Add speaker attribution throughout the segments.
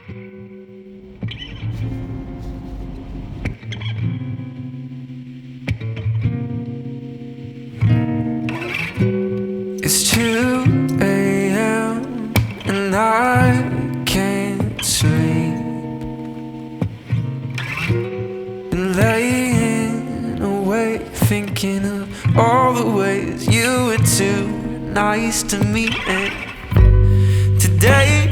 Speaker 1: It's 2 a.m. and I can't sleep. Been laying awake thinking of all the ways you were too nice to me. And today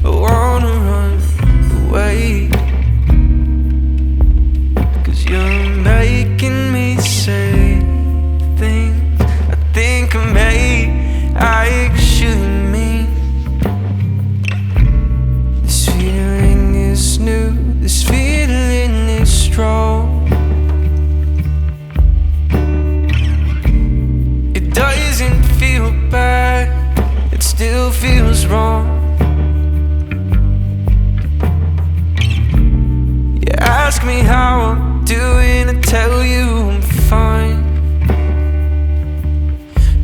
Speaker 1: I wanna run away, 'cause you're making me say things I think I may actually mean. This feeling is new, this feeling is strong. It doesn't feel bad, it still feels wrong. You ask me how I'm doing, I tell you I'm fine.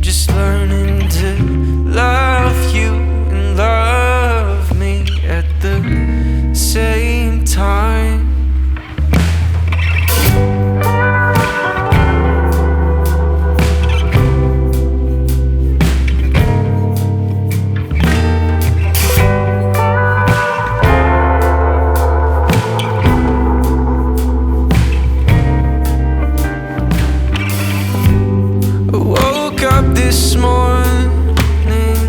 Speaker 1: Just learning to love you and love me at the same time. This morning,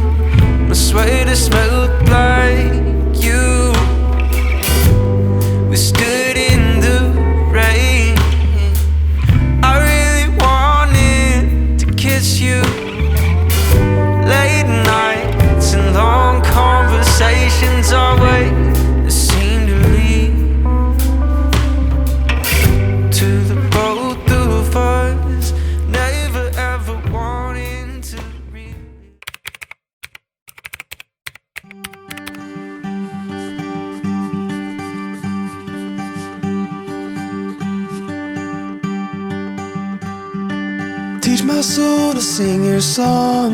Speaker 1: my sweater smelled like you. We stood in the rain. I really wanted to kiss you. Late nights and long conversations always seem to lead to the both of us never ever wanting to read.
Speaker 2: Teach my soul to sing your song,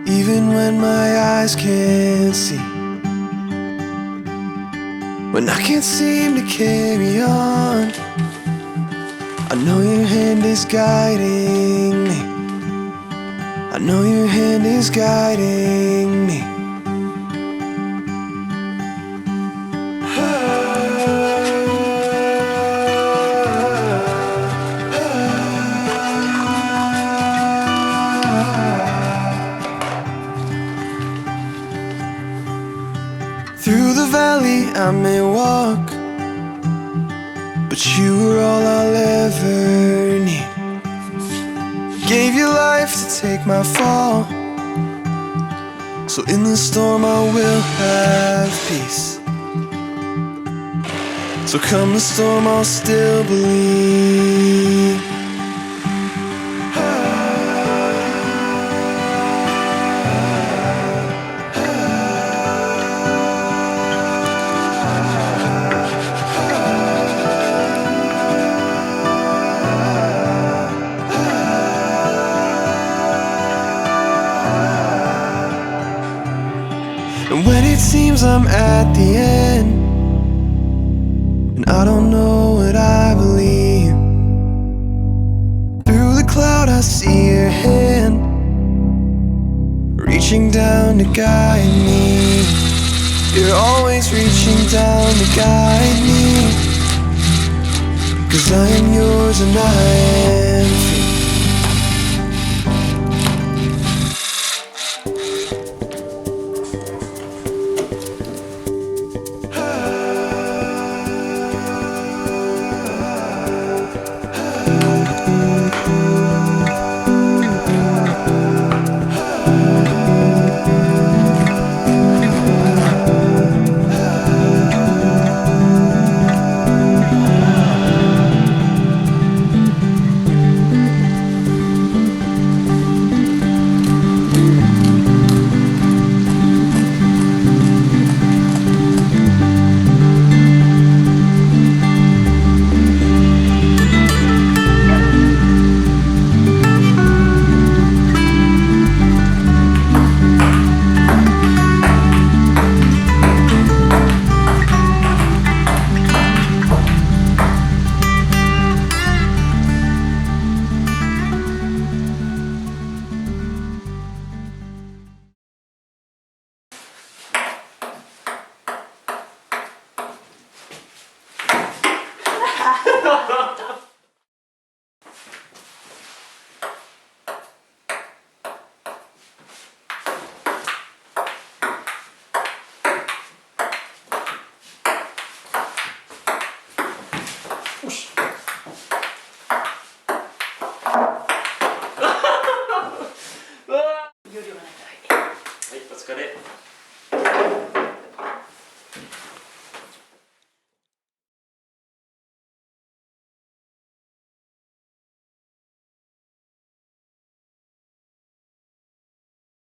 Speaker 2: even when my eyes can't see. When I can't seem to carry on, I know your hand is guiding me. I know your hand is guiding me. Through the valley I may walk, but you are all I'll ever need. Gave your life to take my fall, so in the storm I will have peace. So come the storm I'll still believe. And when it seems I'm at the end, and I don't know what I believe, through the cloud I see your hand, reaching down to guide me. You're always reaching down to guide me, 'cause I am yours and I am free.
Speaker 3: 疲れ。